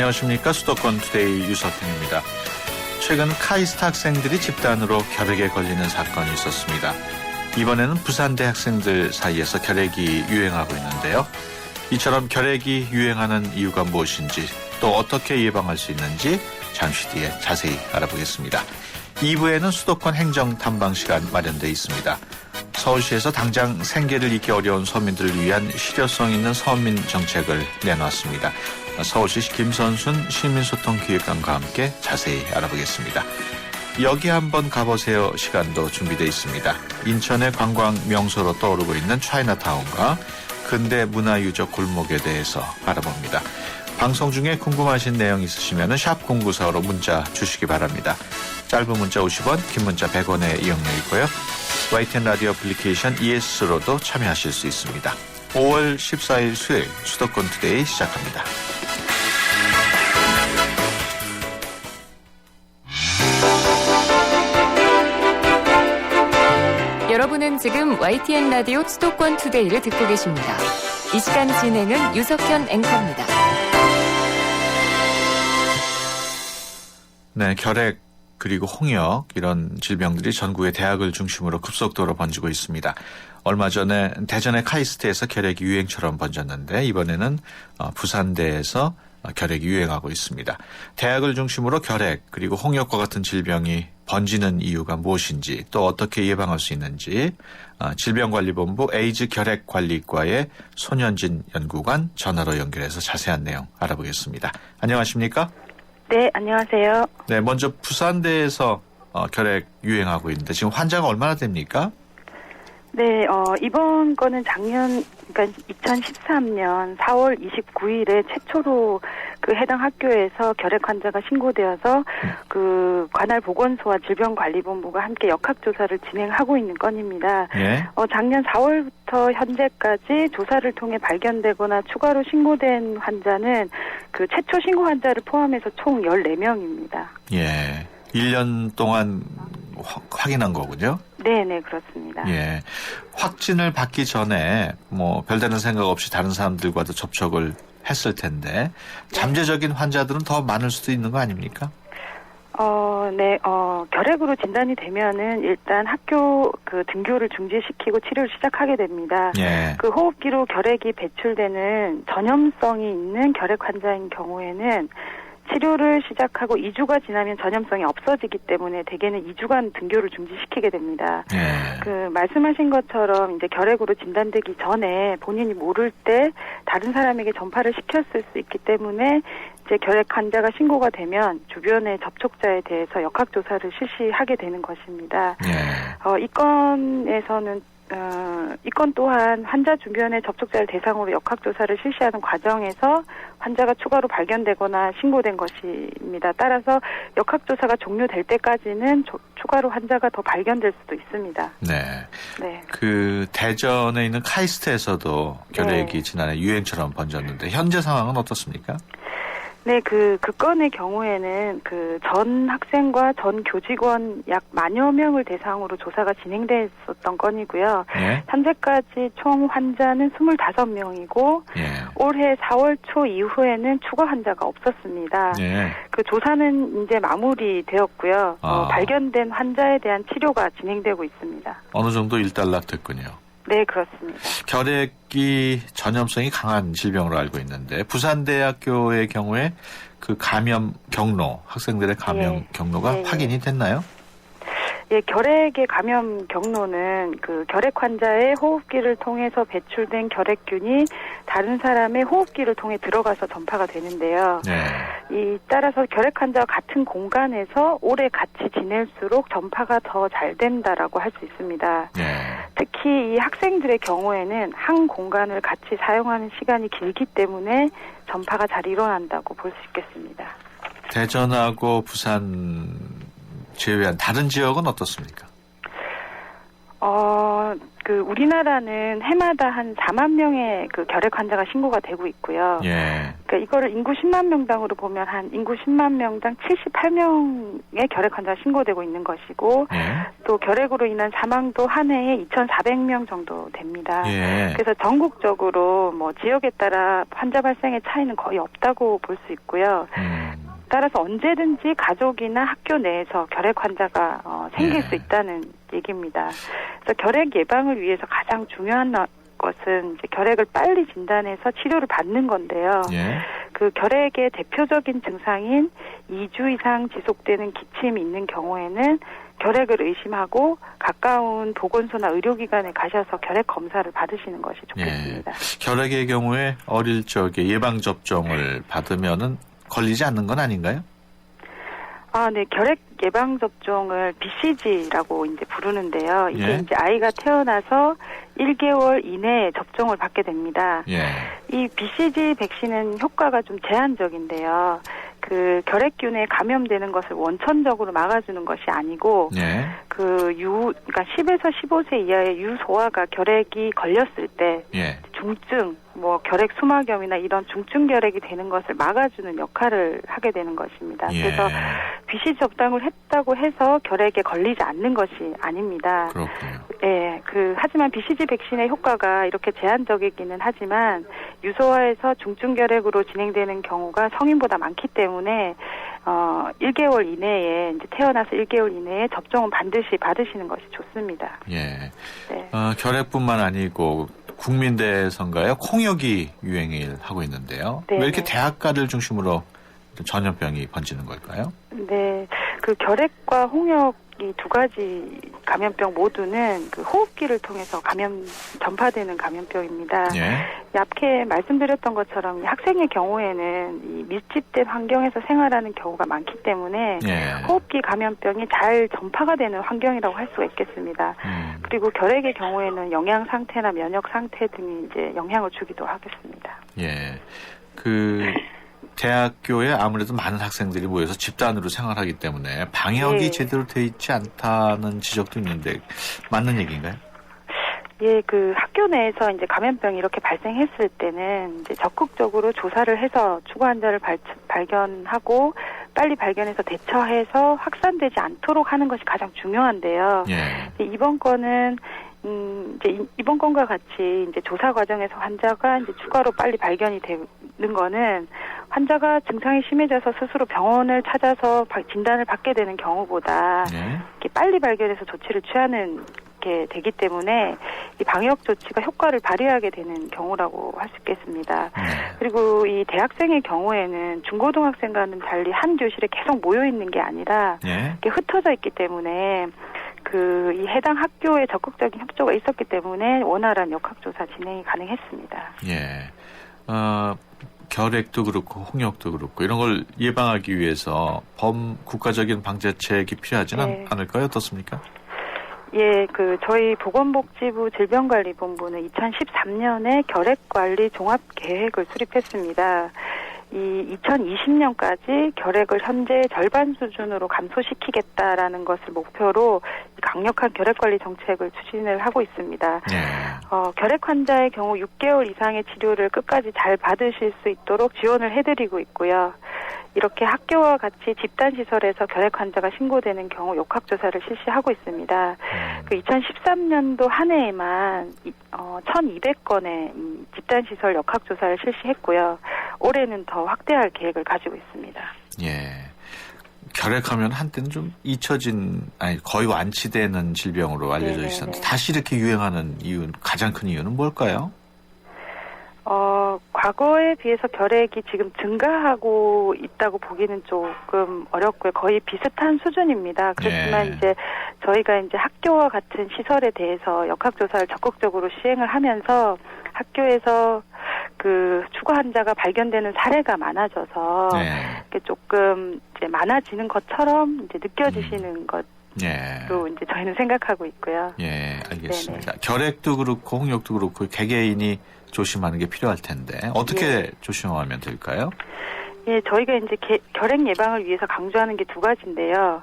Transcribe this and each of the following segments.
안녕하십니까. 수도권 투데이 유석현입니다. 최근 카이스트 학생들이 집단으로 결핵에 걸리는 사건이 있었습니다. 이번에는 부산대 학생들 사이에서 결핵이 유행하고 있는데요. 이처럼 결핵이 유행하는 이유가 무엇인지 또 어떻게 예방할 수 있는지 잠시 뒤에 자세히 알아보겠습니다. 2부에는 수도권 행정 탐방 시간 마련되어 있습니다. 서울시에서 당장 생계를 잇기 어려운 서민들을 위한 실효성 있는 서민 정책을 내놨습니다. 서울시 김선순 시민소통기획관과 함께 자세히 알아보겠습니다. 여기 한번 가보세요 시간도 준비되어 있습니다. 인천의 관광 명소로 떠오르고 있는 차이나타운과 근대 문화유적 골목에 대해서 알아봅니다. 방송 중에 궁금하신 내용 있으시면 샵 0945로 문자 주시기 바랍니다. 짧은 문자 50원, 긴 문자 100원의 이용료 있고요. YTN 라디오 애플리케이션 ES로도 참여하실 수 있습니다. 5월 14일 수요일 수도권 투데이 시작합니다. 여러분은 지금 YTN 라디오 수도권 투데이를 듣고 계십니다. 이 시간 진행은 유석현 앵커입니다. 네, 결핵 그리고 홍역 이런 질병들이 전국의 대학을 중심으로 급속도로 번지고 있습니다. 얼마 전에 대전의 카이스트에서 결핵이 유행처럼 번졌는데 이번에는 부산대에서 결핵이 유행하고 있습니다. 대학을 중심으로 결핵 그리고 홍역과 같은 질병이 번지는 이유가 무엇인지 또 어떻게 예방할 수 있는지 질병관리본부 에이즈 결핵관리과의 손현진 연구관 전화로 연결해서 자세한 내용 알아보겠습니다. 안녕하십니까? 네, 안녕하세요. 네, 먼저 부산대에서 결핵 유행하고 있는데 지금 환자가 얼마나 됩니까? 네, 이번 거는 작년, 그러니까 2013년 4월 29일에 최초로 그 해당 학교에서 결핵 환자가 신고되어서 그 관할 보건소와 질병관리본부가 함께 역학조사를 진행하고 있는 건입니다. 예. 작년 4월부터 현재까지 조사를 통해 발견되거나 추가로 신고된 환자는 그 최초 신고 환자를 포함해서 총 14명입니다. 예. 1년 동안 확인한 거군요. 네, 그렇습니다. 예. 확진을 받기 전에 뭐 별다른 생각 없이 다른 사람들과도 접촉을 했을 텐데 잠재적인 환자들은 더 많을 수도 있는 거 아닙니까? 네, 결핵으로 진단이 되면은 일단 학교 그 등교를 중지시키고 치료를 시작하게 됩니다. 예. 그 호흡기로 결핵이 배출되는 전염성이 있는 결핵 환자인 경우에는 치료를 시작하고 2주가 지나면 전염성이 없어지기 때문에 대개는 2주간 등교를 중지시키게 됩니다. 예. 그 말씀하신 것처럼 이제 결핵으로 진단되기 전에 본인이 모를 때 다른 사람에게 전파를 시켰을 수 있기 때문에 이제 결핵 환자가 신고가 되면 주변의 접촉자에 대해서 역학조사를 실시하게 되는 것입니다. 예. 이 건 또한 환자 주변의 접촉자를 대상으로 역학조사를 실시하는 과정에서 환자가 추가로 발견되거나 신고된 것입니다. 따라서 역학조사가 종료될 때까지는 추가로 환자가 더 발견될 수도 있습니다. 네. 네. 그 대전에 있는 카이스트에서도 결핵이 네. 지난해 유행처럼 번졌는데 현재 상황은 어떻습니까? 네, 그 건의 경우에는 그 전 학생과 전 교직원 약 10,000여 명을 대상으로 조사가 진행됐었던 건이고요. 예. 현재까지 총 환자는 25명이고 예. 올해 4월 초 이후에는 추가 환자가 없었습니다. 예. 그 조사는 이제 마무리되었고요. 발견된 환자에 대한 치료가 진행되고 있습니다. 어느 정도 일단락됐군요. 네, 그렇습니다. 결핵이 전염성이 강한 질병으로 알고 있는데 부산대학교의 경우에 그 감염 경로, 학생들의 감염 경로가 확인이 됐나요? 예, 결핵의 감염 경로는 그 결핵 환자의 호흡기를 통해서 배출된 결핵균이 다른 사람의 호흡기를 통해 들어가서 전파가 되는데요. 이 따라서 결핵 환자와 같은 공간에서 오래 같이 지낼수록 전파가 더 잘 된다라고 할 수 있습니다. 특히 이 학생들의 경우에는 한 공간을 같이 사용하는 시간이 길기 때문에 전파가 잘 일어난다고 볼 수 있겠습니다. 대전하고 부산 제외한 다른 지역은 어떻습니까? 그 우리나라는 해마다 한 4만 명의 그 결핵 환자가 신고가 되고 있고요. 예. 그러니까 이거를 인구 10만 명당으로 보면 한 인구 10만 명당 78명의 결핵 환자가 신고되고 있는 것이고 예. 또 결핵으로 인한 사망도 한 해에 2,400명 정도 됩니다. 예. 그래서 전국적으로 뭐 지역에 따라 환자 발생의 차이는 거의 없다고 볼 수 있고요. 따라서 언제든지 가족이나 학교 내에서 결핵 환자가 생길 수 있다는 얘기입니다. 그래서 결핵 예방을 위해서 가장 중요한 것은 이제 결핵을 빨리 진단해서 치료를 받는 건데요. 예. 그 결핵의 대표적인 증상인 2주 이상 지속되는 기침이 있는 경우에는 결핵을 의심하고 가까운 보건소나 의료기관에 가셔서 결핵 검사를 받으시는 것이 좋겠습니다. 예. 결핵의 경우에 어릴 적에 예방 접종을 받으면은 걸리지 않는 건 아닌가요? 아, 네. 결핵 예방 접종을 BCG라고 이제 부르는데요. 이게 예. 이제 아이가 태어나서 1개월 이내에 접종을 받게 됩니다. 예. 이 BCG 백신은 효과가 좀 제한적인데요. 그 결핵균에 감염되는 것을 원천적으로 막아주는 것이 아니고, 예. 그러니까 10에서 15세 이하의 유소아가 결핵이 걸렸을 때, 예. 중증, 뭐 결핵 수막염이나 이런 중증 결핵이 되는 것을 막아주는 역할을 하게 되는 것입니다. 예. 그래서 BCG 접종을 했다고 해서 결핵에 걸리지 않는 것이 아닙니다. 그렇군요. 예, 하지만 BCG 백신의 효과가 이렇게 제한적이기는 하지만 유소아에서 중증 결핵으로 진행되는 경우가 성인보다 많기 때문에 1개월 이내에 이제 태어나서 1개월 이내에 접종은 반드시 받으시는 것이 좋습니다. 예. 네. 결핵뿐만 아니고 국민대에선가요? 콩역이 유행을 하고 있는데요. 네, 왜 이렇게 네. 대학가를 중심으로 전염병이 번지는 걸까요? 네, 그 결핵과 홍역 이 두 가지 감염병 모두는 그 호흡기를 통해서 전파되는 감염병입니다. 예. 앞에 말씀드렸던 것처럼 학생의 경우에는 이 밀집된 환경에서 생활하는 경우가 많기 때문에 예. 호흡기 감염병이 잘 전파가 되는 환경이라고 할 수가 있겠습니다. 그리고 결핵의 경우에는 영양 상태나 면역 상태 등이 이제 영향을 주기도 하겠습니다. 예. 대학교에 아무래도 많은 학생들이 모여서 집단으로 생활하기 때문에 방역이 예. 제대로 돼 있지 않다는 지적도 있는데 맞는 얘기인가요? 예, 학교 내에서 이제 감염병이 이렇게 발생했을 때는 이제 적극적으로 조사를 해서 추가 환자를 발견하고 빨리 발견해서 대처해서 확산되지 않도록 하는 것이 가장 중요한데요. 예. 이번 건은 이제 이번 건과 같이 이제 조사 과정에서 환자가 이제 추가로 빨리 발견이 되는 거는 환자가 증상이 심해져서 스스로 병원을 찾아서 진단을 받게 되는 경우보다 예. 이렇게 빨리 발견해서 조치를 취하는 게 되기 때문에 이 방역 조치가 효과를 발휘하게 되는 경우라고 할 수 있겠습니다. 그리고 이 대학생의 경우에는 중고등학생과는 달리 한 교실에 계속 모여 있는 게 아니라 예. 이렇게 흩어져 있기 때문에 이 해당 학교에 적극적인 협조가 있었기 때문에 원활한 역학조사 진행이 가능했습니다. 예. 결핵도 그렇고 홍역도 그렇고 이런 걸 예방하기 위해서 국가적인 방제책이 필요하지는 않을까요? 어떻습니까? 예, 저희 보건복지부 질병관리본부는 2013년에 결핵관리 종합계획을 수립했습니다. 이 2020년까지 결핵을 현재 절반 수준으로 감소시키겠다라는 것을 목표로 강력한 결핵관리 정책을 추진을 하고 있습니다. 네. 결핵 환자의 경우 6개월 이상의 치료를 끝까지 잘 받으실 수 있도록 지원을 해드리고 있고요. 이렇게 학교와 같이 집단시설에서 결핵 환자가 신고되는 경우 역학조사를 실시하고 있습니다. 2013년도 한 해에만 1,200건의 집단시설 역학조사를 실시했고요. 올해는 더 확대할 계획을 가지고 있습니다. 예. 결핵하면 한때는 좀 거의 완치되는 질병으로 알려져 있었는데 다시 이렇게 유행하는 가장 큰 이유는 뭘까요? 과거에 비해서 결핵이 지금 증가하고 있다고 보기는 조금 어렵고요. 거의 비슷한 수준입니다. 그렇지만 이제 저희가 이제 학교와 같은 시설에 대해서 역학조사를 적극적으로 시행을 하면서 학교에서 추가 환자가 발견되는 사례가 많아져서 조금 이제 많아지는 것처럼 이제 느껴지시는 것으로 이제 저희는 생각하고 있고요. 예, 알겠습니다. 네네. 결핵도 그렇고 홍역도 그렇고 개개인이 조심하는 게 필요할 텐데 어떻게 조심하면 될까요? 예, 저희가 이제 결핵 예방을 위해서 강조하는 게 두 가지인데요.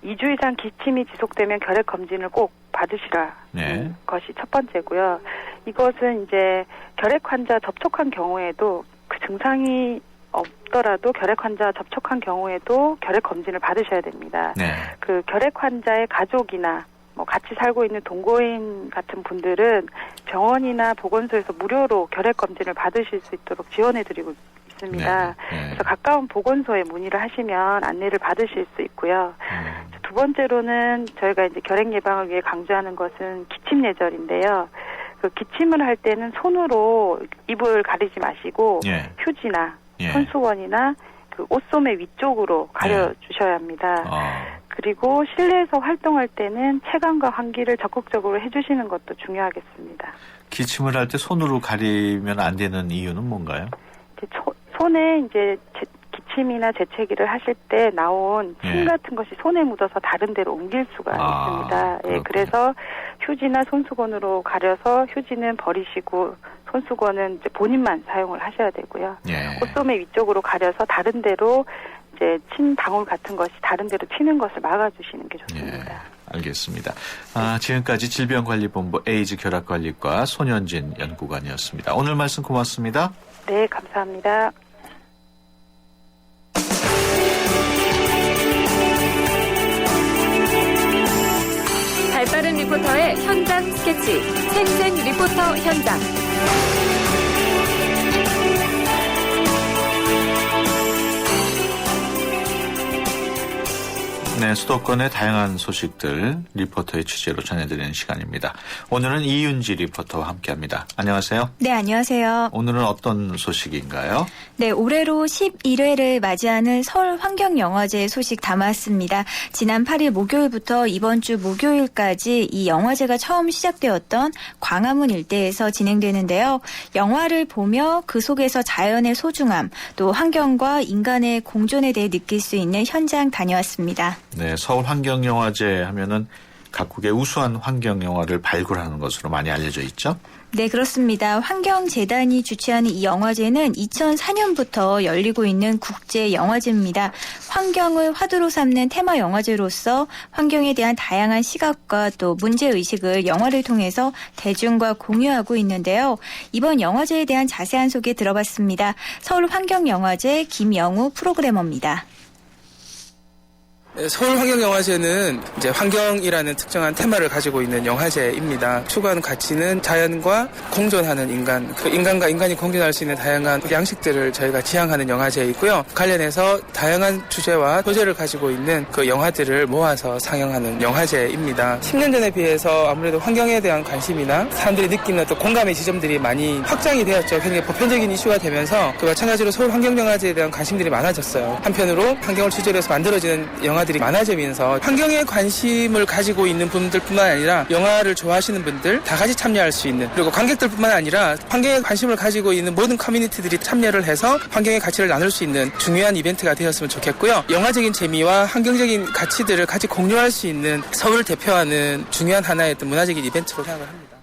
2주 이상 기침이 지속되면 결핵 검진을 꼭 받으시라. 네. 것이 첫 번째고요. 이것은 이제 결핵 환자 접촉한 경우에도 그 증상이 없더라도 결핵 환자 접촉한 경우에도 결핵 검진을 받으셔야 됩니다. 네. 그 결핵 환자의 가족이나 뭐 같이 살고 있는 동거인 같은 분들은 병원이나 보건소에서 무료로 결핵 검진을 받으실 수 있도록 지원해드리고 있습니다. 네. 그래서 가까운 보건소에 문의를 하시면 안내를 받으실 수 있고요. 두 번째로는 저희가 이제 결핵 예방을 위해 강조하는 것은 기침 예절인데요. 그 기침을 할 때는 손으로 입을 가리지 마시고 예. 휴지나 예. 손수건이나 그 옷소매 위쪽으로 가려주셔야 합니다. 그리고 실내에서 활동할 때는 체감과 환기를 적극적으로 해주시는 것도 중요하겠습니다. 기침을 할 때 손으로 가리면 안 되는 이유는 뭔가요? 손에 이제 기침이나 재채기를 하실 때 나온 침 같은 것이 손에 묻어서 다른 데로 옮길 수가 있습니다. 예, 그래서 휴지나 손수건으로 가려서 휴지는 버리시고 손수건은 이제 본인만 사용을 하셔야 되고요. 예. 옷소매 위쪽으로 가려서 다른 데로 이제 침 방울 같은 것이 다른 데로 튀는 것을 막아주시는 게 좋습니다. 예. 알겠습니다. 지금까지 질병관리본부 에이즈 결핵관리과 손현진 연구관이었습니다. 오늘 말씀 고맙습니다. 네, 감사합니다. 발빠른 리포터의 현장 스케치, 생생 리포터 현장. 네, 수도권의 다양한 소식들 리포터의 취재로 전해드리는 시간입니다. 오늘은 이윤지 리포터와 함께합니다. 안녕하세요. 네, 안녕하세요. 오늘은 어떤 소식인가요? 네, 올해로 11회를 맞이하는 서울환경영화제 소식 담았습니다. 지난 8일 목요일부터 이번 주 목요일까지 이 영화제가 처음 시작되었던 광화문 일대에서 진행되는데요. 영화를 보며 그 속에서 자연의 소중함, 또 환경과 인간의 공존에 대해 느낄 수 있는 현장 다녀왔습니다. 네, 서울환경영화제 하면은 각국의 우수한 환경영화를 발굴하는 것으로 많이 알려져 있죠? 네, 그렇습니다. 환경재단이 주최하는 이 영화제는 2004년부터 열리고 있는 국제영화제입니다. 환경을 화두로 삼는 테마 영화제로서 환경에 대한 다양한 시각과 또 문제의식을 영화를 통해서 대중과 공유하고 있는데요. 이번 영화제에 대한 자세한 소개 들어봤습니다. 서울환경영화제 김영우 프로그래머입니다. 서울환경영화제는 이제 환경이라는 특정한 테마를 가지고 있는 영화제입니다. 추구하는 가치는 자연과 공존하는 인간, 그 인간과 인간이 공존할 수 있는 다양한 양식들을 저희가 지향하는 영화제이고요. 관련해서 다양한 주제와 소재를 가지고 있는 그 영화들을 모아서 상영하는 영화제입니다. 10년 전에 비해서 아무래도 환경에 대한 관심이나 사람들이 느끼는 또 공감의 지점들이 많이 확장이 되었죠. 굉장히 보편적인 이슈가 되면서 그 마찬가지로 서울환경영화제에 대한 관심들이 많아졌어요. 한편으로 환경을 주제로 해서 만들어지는 영화들이 많아지면서 환경에 관심을 가지고 있는 분들뿐만 아니라 영화를 좋아하시는 분들 다 같이 참여할 수 있는, 그리고 관객들뿐만 아니라 환경에 관심을 가지고 있는 모든 커뮤니티들이 참여를 해서 환경의 가치를 나눌 수 있는 중요한 이벤트가 되었으면 좋겠고요. 영화적인 재미와 환경적인 가치들을 같이 공유할 수 있는 서울을 대표하는 중요한 하나의 어떤 문화적인 이벤트로 생각을 합니다.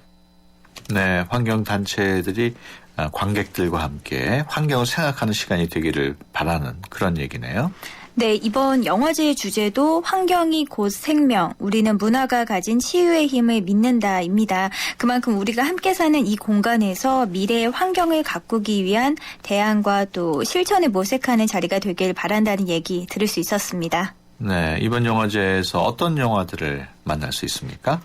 네, 환경단체들이 관객들과 함께 환경을 생각하는 시간이 되기를 바라는 그런 얘기네요. 네, 이번 영화제의 주제도 환경이 곧 생명, 우리는 문화가 가진 치유의 힘을 믿는다입니다. 그만큼 우리가 함께 사는 이 공간에서 미래의 환경을 가꾸기 위한 대안과 또 실천을 모색하는 자리가 되길 바란다는 얘기 들을 수 있었습니다. 네, 이번 영화제에서 어떤 영화들을 만날 수 있습니까?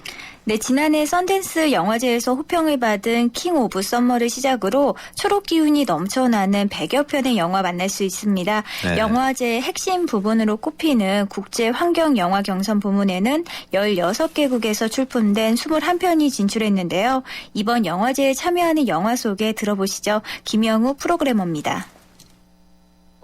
네, 지난해 썬댄스 영화제에서 호평을 받은 킹 오브 썸머를 시작으로 초록 기운이 넘쳐나는 100여 편의 영화 만날 수 있습니다. 네. 영화제의 핵심 부분으로 꼽히는 국제 환경 영화 경선 부문에는 16개국에서 출품된 21편이 진출했는데요. 이번 영화제에 참여하는 영화 소개 들어보시죠. 김영우 프로그래머입니다.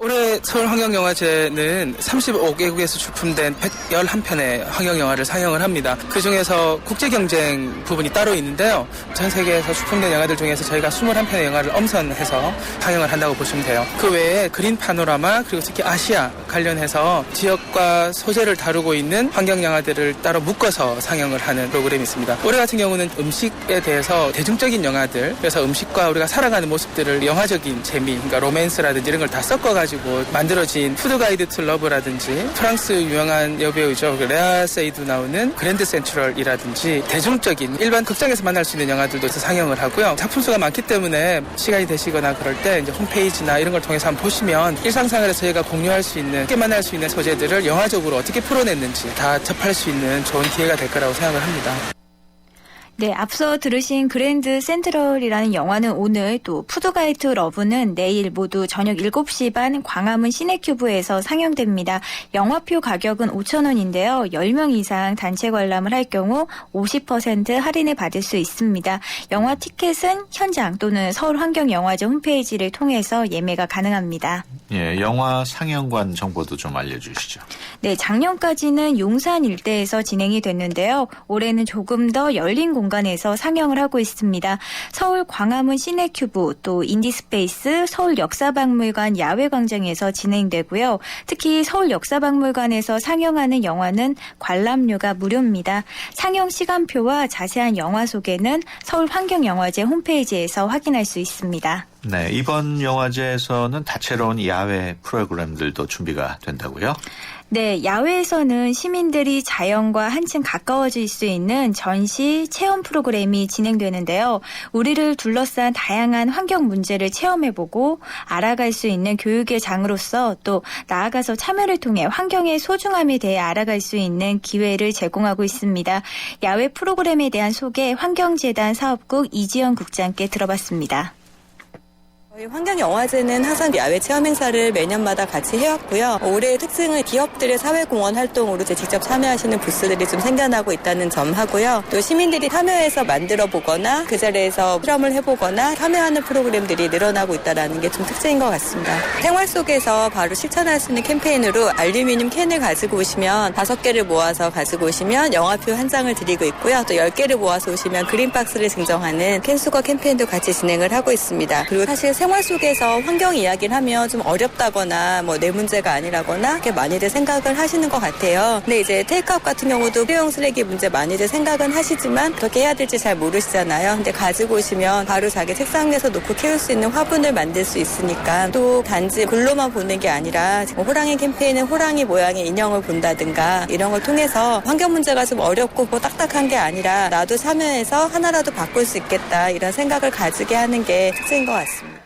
올해 서울환경영화제는 35개국에서 출품된 111편의 환경영화를 상영을 합니다. 그중에서 국제경쟁 부분이 따로 있는데요. 전 세계에서 출품된 영화들 중에서 저희가 21편의 영화를 엄선해서 상영을 한다고 보시면 돼요. 그 외에 그린 파노라마, 그리고 특히 아시아 관련해서 지역과 소재를 다루고 있는 환경영화들을 따로 묶어서 상영을 하는 프로그램이 있습니다. 올해 같은 경우는 음식에 대해서 대중적인 영화들, 그래서 음식과 우리가 살아가는 모습들을 영화적인 재미, 그러니까 로맨스라든지 이런 걸 다 섞어가지고 가지고 만들어진 푸드 가이드 투 러브라든지 프랑스 유명한 여배우죠. 레아 세이도 나오는 그랜드 센트럴이라든지 대중적인 일반 극장에서 만날 수 있는 영화들도 상영을 하고요. 작품 수가 많기 때문에 시간이 되시거나 그럴 때 이제 홈페이지나 이런 걸 통해서 한번 보시면 일상생활에서 저희가 공유할 수 있는, 쉽게 만날 수 있는 소재들을 영화적으로 어떻게 풀어냈는지 다 접할 수 있는 좋은 기회가 될 거라고 생각을 합니다. 네, 앞서 들으신 그랜드 센트럴이라는 영화는 오늘, 또 푸드가이드 러브는 내일 모두 저녁 7시 반 광화문 시네큐브에서 상영됩니다. 영화표 가격은 5,000원인데요. 10명 이상 단체 관람을 할 경우 50% 할인을 받을 수 있습니다. 영화 티켓은 현장 또는 서울환경영화제 홈페이지를 통해서 예매가 가능합니다. 예, 영화 상영관 정보도 좀 알려주시죠. 네, 작년까지는 용산 일대에서 진행이 됐는데요. 올해는 조금 더 열린 공간에서 상영을 하고 있습니다. 서울 광화문 시네큐브, 또 인디스페이스, 서울 역사박물관 야외광장에서 진행되고요. 특히 서울 역사박물관에서 상영하는 영화는 관람료가 무료입니다. 상영 시간표와 자세한 영화 소개는 서울환경영화제 홈페이지에서 확인할 수 있습니다. 네, 이번 영화제에서는 다채로운 야외 프로그램들도 준비가 된다고요? 네, 야외에서는 시민들이 자연과 한층 가까워질 수 있는 전시 체험 프로그램이 진행되는데요. 우리를 둘러싼 다양한 환경 문제를 체험해보고 알아갈 수 있는 교육의 장으로서, 또 나아가서 참여를 통해 환경의 소중함에 대해 알아갈 수 있는 기회를 제공하고 있습니다. 야외 프로그램에 대한 소개 환경재단 사업국 이지연 국장께 들어봤습니다. 저희 환경영화제는 항상 야외 체험 행사를 매년마다 같이 해왔고요. 올해의 특징은 기업들의 사회공헌 활동으로 직접 참여하시는 부스들이 좀 생겨나고 있다는 점 하고요. 또 시민들이 참여해서 만들어 보거나 그 자리에서 실험을 해보거나 참여하는 프로그램들이 늘어나고 있다는 게 좀 특징인 것 같습니다. 생활 속에서 바로 실천할 수 있는 캠페인으로 알루미늄 캔을 가지고 오시면 5개를 모아서 가지고 오시면 영화표 한 장을 드리고 있고요. 또 10개를 모아서 오시면 그린박스를 증정하는 캔수거 캠페인도 같이 진행을 하고 있습니다. 그리고 사실 생활 속에서 환경 이야기를 하면 좀 어렵다거나 내 문제가 아니라거나 이렇게 많이들 생각을 하시는 것 같아요. 근데 이제 테이크아웃 같은 경우도 일회용 쓰레기 문제 많이들 생각은 하시지만 어떻게 해야 될지 잘 모르시잖아요. 근데 가지고 오시면 바로 자기 책상 위에서 놓고 키울 수 있는 화분을 만들 수 있으니까, 또 단지 글로만 보는 게 아니라 호랑이 캠페인은 호랑이 모양의 인형을 본다든가 이런 걸 통해서 환경 문제가 좀 어렵고 딱딱한 게 아니라 나도 참여해서 하나라도 바꿀 수 있겠다 이런 생각을 가지게 하는 게 특징인 것 같습니다.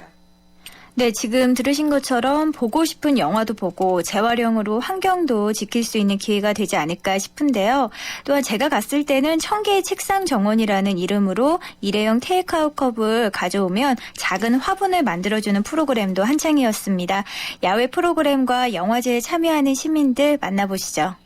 네, 지금 들으신 것처럼 보고 싶은 영화도 보고 재활용으로 환경도 지킬 수 있는 기회가 되지 않을까 싶은데요. 또한 제가 갔을 때는 1000개의 책상 정원이라는 이름으로 일회용 테이크아웃 컵을 가져오면 작은 화분을 만들어주는 프로그램도 한창이었습니다. 야외 프로그램과 영화제에 참여하는 시민들 만나보시죠.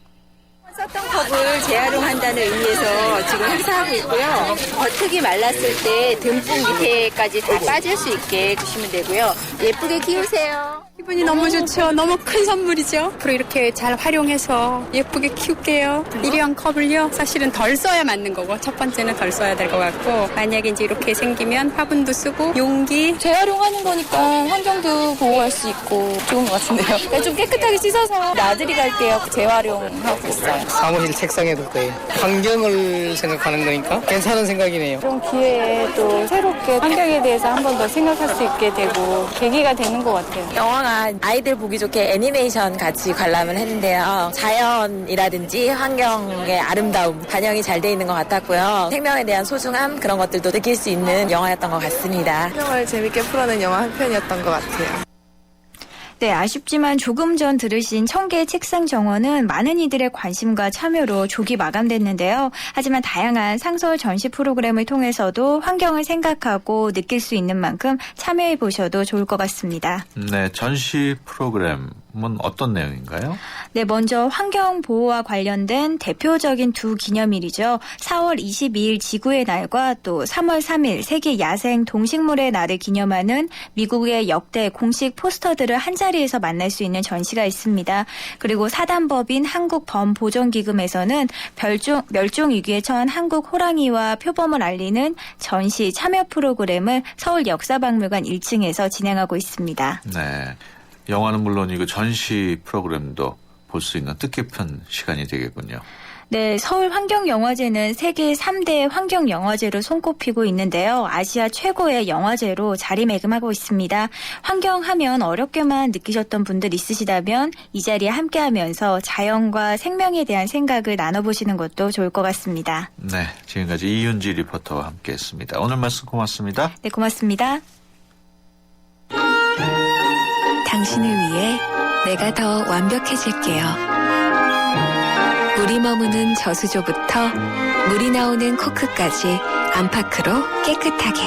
썼던 컵을 재활용한다는 의미에서 지금 행사하고 있고요. 겉흙이 말랐을 때 듬뿍 밑에까지 다 빠질 수 있게 주시면 되고요. 예쁘게 키우세요. 기분이 너무 좋죠. 너무 큰 선물이죠. 앞으로 이렇게 잘 활용해서 예쁘게 키울게요. 일회용 컵을요, 사실은 덜 써야 맞는 거고, 첫 번째는 덜 써야 될 것 같고, 만약에 이제 이렇게 생기면 화분도 쓰고 용기 재활용하는 거니까 환경도 보호할 수 있고 좋은 것 같은데요. 좀 깨끗하게 씻어서 나들이 갈 때 재활용하고 있어요. 사무실 책상에 둘 거예요. 환경을 생각하는 거니까 괜찮은 생각이네요. 이런 기회에 또 새롭게 환경에 대해서 한 번 더 생각할 수 있게 되고 계기가 되는 것 같아요. 영화가 아이들 보기 좋게 애니메이션 같이 관람을 했는데요. 자연이라든지 환경의 아름다움 반영이 잘 돼 있는 것 같았고요. 생명에 대한 소중함 그런 것들도 느낄 수 있는 영화였던 것 같습니다. 환경을 재밌게 풀어낸 영화 한 편이었던 것 같아요. 네, 아쉽지만 조금 전 들으신 1000개의 책상 정원은 많은 이들의 관심과 참여로 조기 마감됐는데요. 하지만 다양한 상설 전시 프로그램을 통해서도 환경을 생각하고 느낄 수 있는 만큼 참여해 보셔도 좋을 것 같습니다. 네, 전시 프로그램은 어떤 내용인가요? 네, 먼저 환경 보호와 관련된 대표적인 두 기념일이죠. 4월 22일 지구의 날과 또 3월 3일 세계 야생 동식물의 날을 기념하는 미국의 역대 공식 포스터들을 한 자리에서 만날 수 있는 전시가 있습니다. 그리고 사단법인 한국범보존기금에서는 멸종 위기에 처한 한국 호랑이와 표범을 알리는 전시 참여 프로그램을 서울 역사박물관 1층에서 진행하고 있습니다. 네, 영화는 물론이고 전시 프로그램도 볼 수 있는 뜻깊은 시간이 되겠군요. 네, 서울 환경영화제는 세계 3대 환경영화제로 손꼽히고 있는데요. 아시아 최고의 영화제로 자리매김하고 있습니다. 환경하면 어렵게만 느끼셨던 분들 있으시다면 이 자리에 함께하면서 자연과 생명에 대한 생각을 나눠보시는 것도 좋을 것 같습니다. 네, 지금까지 이윤지 리포터와 함께했습니다. 오늘 말씀 고맙습니다. 네, 고맙습니다. 당신을 위해 내가 더 완벽해질게요. 물이 머무는 저수조부터 물이 나오는 코크까지 안팎으로 깨끗하게.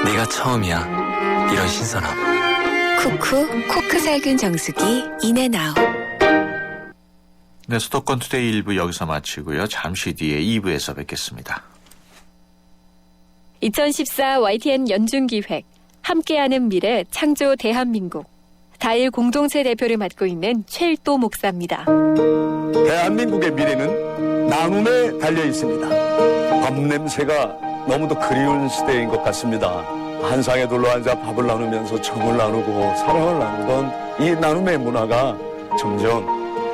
내가 처음이야. 이런 신선함. 쿠쿠 코크살균 정수기 인앤아웃. 네, 수도권 투데이 1부 여기서 마치고요. 잠시 뒤에 2부에서 뵙겠습니다. 2014 YTN 연중기획 함께하는 미래 창조 대한민국. 다일 공동체 대표를 맡고 있는 최일도 목사입니다. 대한민국의 미래는 나눔에 달려 있습니다. 밥 냄새가 너무도 그리운 시대인 것 같습니다. 한 상에 둘러앉아 밥을 나누면서 정을 나누고 사랑을 나누던 이 나눔의 문화가 점점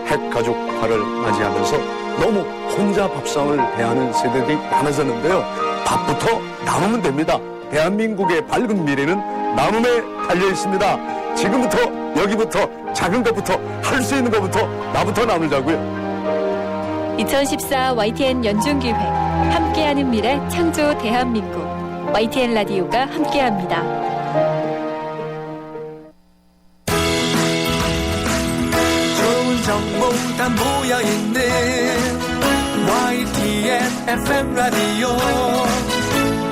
핵가족화를 맞이하면서 너무 혼자 밥상을 대하는 세대들이 많아졌는데요. 밥부터 나누면 됩니다. 대한민국의 밝은 미래는 나눔에 달려 있습니다. 지금부터 여기부터 작은 것부터 할 수 있는 것부터 나부터 나누자고요. 2014 YTN 연중기획 함께하는 미래 창조 대한민국. YTN 라디오가 함께합니다. 좋은 정보 다 모여있는 YTN FM 라디오.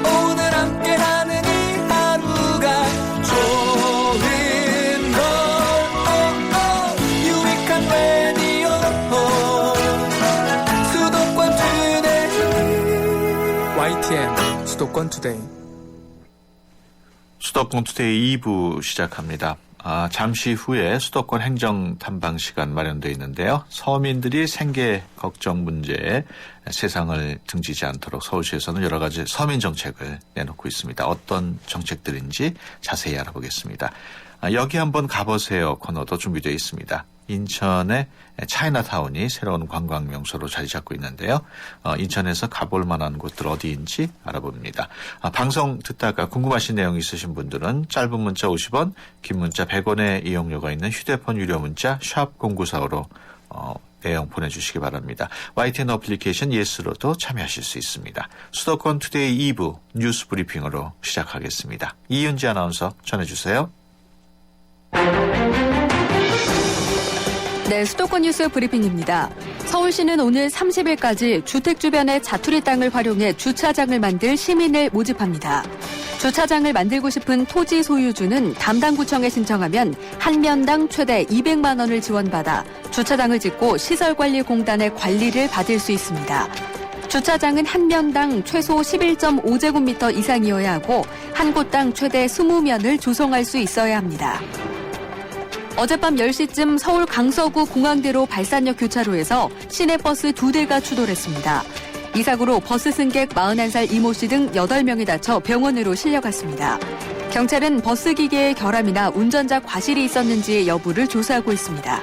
오늘 함께하는 이 하루가 좋은 걸 유익한 라디오 수도권 투데이. YTN 수도권 투데이. 수도권 투데이 2부 시작합니다. 잠시 후에 수도권 행정 탐방 시간 마련되어 있는데요. 서민들이 생계 걱정 문제에 세상을 등지지 않도록 서울시에서는 여러 가지 서민 정책을 내놓고 있습니다. 어떤 정책들인지 자세히 알아보겠습니다. 여기 한번 가보세요 코너도 준비되어 있습니다. 인천의 차이나타운이 새로운 관광 명소로 자리 잡고 있는데요. 인천에서 가볼 만한 곳들 어디인지 알아봅니다. 방송 듣다가 궁금하신 내용 있으신 분들은 짧은 문자 50원, 긴 문자 100원의 이용료가 있는 휴대폰 유료 문자 샵 0945로 내용 보내주시기 바랍니다. YTN 어플리케이션 예스로도 참여하실 수 있습니다. 수도권 투데이 2부 뉴스 브리핑으로 시작하겠습니다. 이윤지 아나운서 전해주세요. 네, 수도권 뉴스 브리핑입니다. 서울시는 오늘 30일까지 주택 주변의 자투리 땅을 활용해 주차장을 만들 시민을 모집합니다. 주차장을 만들고 싶은 토지 소유주는 담당 구청에 신청하면 한 면당 최대 200만 원을 지원받아 주차장을 짓고 시설관리공단의 관리를 받을 수 있습니다. 주차장은 한 면당 최소 11.5제곱미터 이상이어야 하고 한 곳당 최대 20면을 조성할 수 있어야 합니다. 어젯밤 10시쯤 서울 강서구 공항대로 발산역 교차로에서 시내버스 2대가 추돌했습니다. 이 사고로 버스 승객 41살 이모 씨 등 8명이 다쳐 병원으로 실려갔습니다. 경찰은 버스 기계의 결함이나 운전자 과실이 있었는지의 여부를 조사하고 있습니다.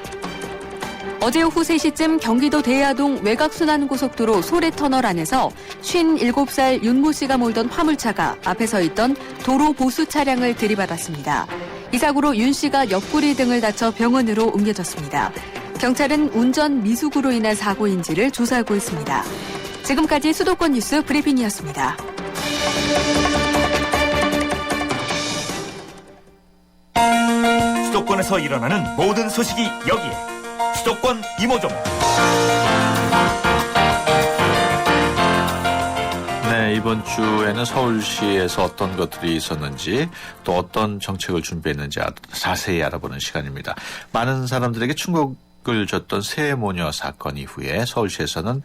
어제 오후 3시쯤 경기도 대야동 외곽순환고속도로 소래터널 안에서 57살 윤모 씨가 몰던 화물차가 앞에 서 있던 도로 보수 차량을 들이받았습니다. 이 사고로 윤 씨가 옆구리 등을 다쳐 병원으로 옮겨졌습니다. 경찰은 운전 미숙으로 인한 사고인지를 조사하고 있습니다. 지금까지 수도권 뉴스 브리핑이었습니다. 수도권에서 일어나는 모든 소식이 여기에. 수도권 이모종. 네, 이번 주에는 서울시에서 어떤 것들이 있었는지 또 어떤 정책을 준비했는지 자세히 알아보는 시간입니다. 많은 사람들에게 충격을 줬던 새모녀 사건 이후에 서울시에서는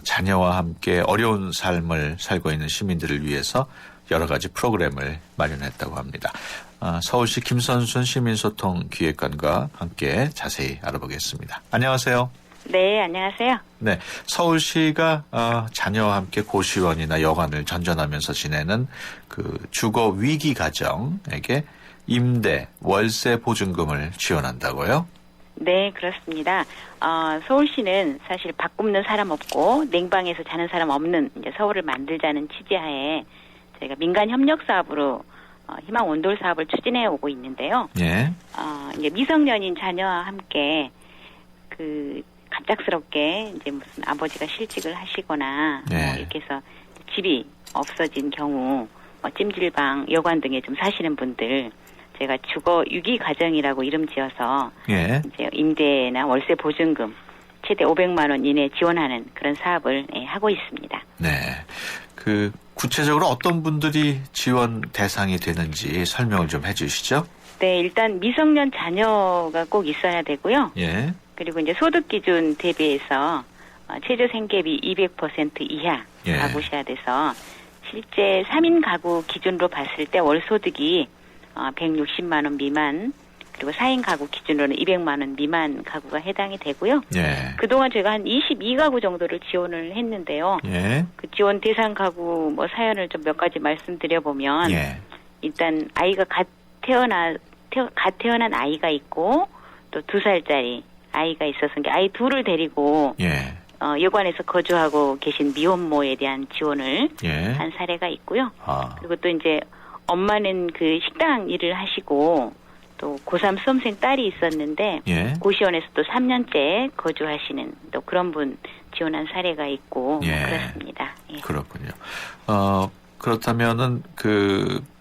자녀와 함께 어려운 삶을 살고 있는 시민들을 위해서 여러 가지 프로그램을 마련했다고 합니다. 서울시 김선순 시민소통기획관과 함께 자세히 알아보겠습니다. 안녕하세요. 네, 안녕하세요. 네, 서울시가 자녀와 함께 고시원이나 여관을 전전하면서 지내는 그 주거 위기 가정에게 임대, 월세 보증금을 지원한다고요? 네, 그렇습니다. 서울시는 사실 밥 굶는 사람 없고 냉방에서 자는 사람 없는 이제 서울을 만들자는 취지하에 저희가 민간 협력 사업으로 희망 온돌 사업을 추진해 오고 있는데요. 예. 이제 미성년인 자녀와 함께 갑작스럽게 이제 무슨 아버지가 실직을 하시거나 이렇게 해서 집이 없어진 경우 찜질방, 여관 등에 좀 사시는 분들 제가 주거 유기 가정이라고 이름 지어서 이제 임대나 월세 보증금 최대 500만 원 이내 지원하는 그런 사업을 하고 있습니다. 네. 구체적으로 어떤 분들이 지원 대상이 되는지 설명을 좀 해주시죠. 네, 일단 미성년 자녀가 꼭 있어야 되고요. 예. 그리고 이제 소득 기준 대비해서 최저 생계비 200% 이하 가구셔야 돼서 실제 3인 가구 기준으로 봤을 때 월 소득이 160만 원 미만, 그리고 4인 가구 기준으로는 200만 원 미만 가구가 해당이 되고요. 그동안 제가 한 22가구 정도를 지원을 했는데요. 그 지원 대상 가구 사연을 좀 몇 가지 말씀드려보면 일단 아이가 갓 태어난 아이가 있고 또 2살짜리 아이가 있어서 아이 둘을 데리고 여관에서 거주하고 계신 미혼모에 대한 지원을 한 사례가 있고요. 그리고 또 이제 엄마는 그 식당 일을 하시고 또 고3 수험생 딸이 있었는데 고시원에서 또 3년째 거주하시는 또 그런 분 지원한 사례가 있고 그렇습니다. 그렇군요. 그렇다면은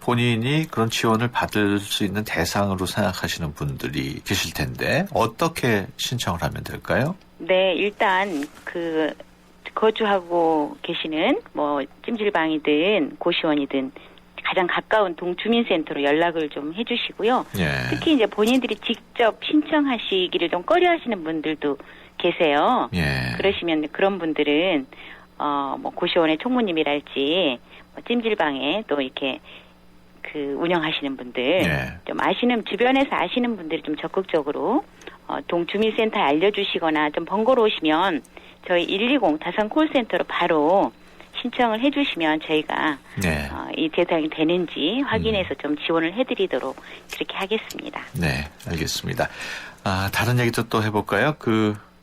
본인이 그런 지원을 받을 수 있는 대상으로 생각하시는 분들이 계실 텐데 어떻게 신청을 하면 될까요? 네, 일단 거주하고 계시는 찜질방이든 고시원이든 가장 가까운 동주민센터로 연락을 좀 해주시고요. 특히 이제 본인들이 직접 신청하시기를 좀 꺼려하시는 분들도 계세요. 그러시면 그런 분들은 고시원의 총무님이랄지 찜질방에 또 이렇게 운영하시는 분들 좀 주변에서 아시는 분들이 좀 적극적으로 동주민센터에 알려주시거나 좀 번거로우시면 저희 120 다산 콜센터로 바로 신청을 해주시면 저희가 이 대상이 되는지 확인해서 좀 지원을 해드리도록 그렇게 하겠습니다. 네, 알겠습니다. 다른 얘기도 또 해볼까요?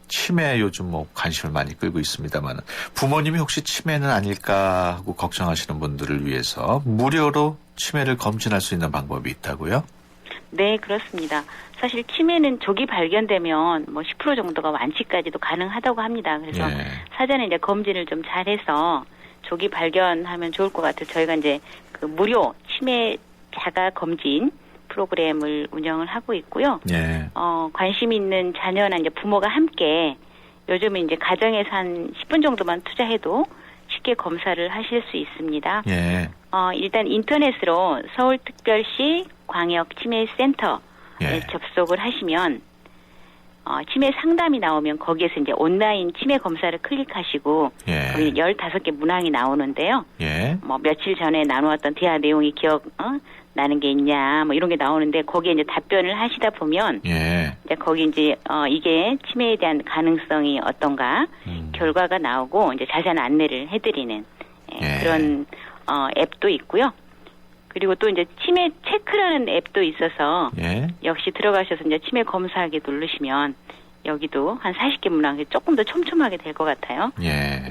치매 요즘 관심을 많이 끌고 있습니다만 부모님이 혹시 치매는 아닐까 하고 걱정하시는 분들을 위해서 무료로 치매를 검진할 수 있는 방법이 있다고요? 네, 그렇습니다. 사실 치매는 조기 발견되면 10% 정도가 완치까지도 가능하다고 합니다. 그래서 사전에 이제 검진을 좀 잘해서 조기 발견하면 좋을 것 같아요. 저희가 이제 무료 치매 자가 검진 프로그램을 운영을 하고 있고요. 관심 있는 자녀나 이제 부모가 함께 요즘은 이제 가정에서 한 10분 정도만 투자해도 쉽게 검사를 하실 수 있습니다. 일단 인터넷으로 서울특별시 광역치매센터에 접속을 하시면 치매 상담이 나오면 거기에서 이제 온라인 치매 검사를 클릭하시고 거기 15개 문항이 나오는데요. 며칠 전에 나누었던 대화 내용이 기억 나는 게 있냐 이런 게 나오는데 거기에 이제 답변을 하시다 보면 이제 거기 이제 이게 치매에 대한 가능성이 어떤가 결과가 나오고 이제 자세한 안내를 해드리는 그런 앱도 있고요. 그리고 또 이제 치매 체크라는 앱도 있어서 역시 들어가셔서 이제 치매 검사하기 누르시면 여기도 한 40개 문항이 조금 더 촘촘하게 될 것 같아요.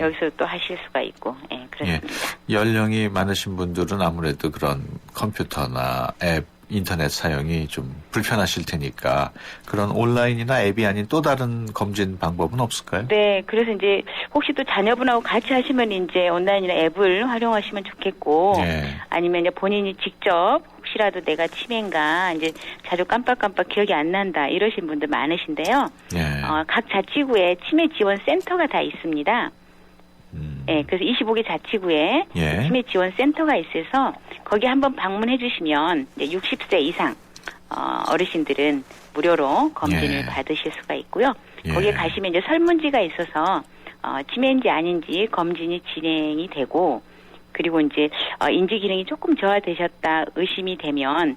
여기서 또 하실 수가 있고, 그렇습니다. 연령이 많으신 분들은 아무래도 그런 컴퓨터나 앱, 인터넷 사용이 좀 불편하실 테니까 그런 온라인이나 앱이 아닌 또 다른 검진 방법은 없을까요? 네, 그래서 이제 혹시 또 자녀분하고 같이 하시면 이제 온라인이나 앱을 활용하시면 좋겠고, 아니면 이제 본인이 직접 혹시라도 내가 치매인가 이제 자주 깜빡깜빡 기억이 안 난다 이러신 분들 많으신데요. 각 자치구에 치매 지원 센터가 다 있습니다. 그래서 25개 자치구에 치매 지원 센터가 있어서 거기 한번 방문해 주시면 이제 60세 이상 어르신들은 무료로 검진을 받으실 수가 있고요. 거기에 가시면 이제 설문지가 있어서 치매인지 아닌지 검진이 진행이 되고, 그리고 이제 인지 기능이 조금 저하되셨다 의심이 되면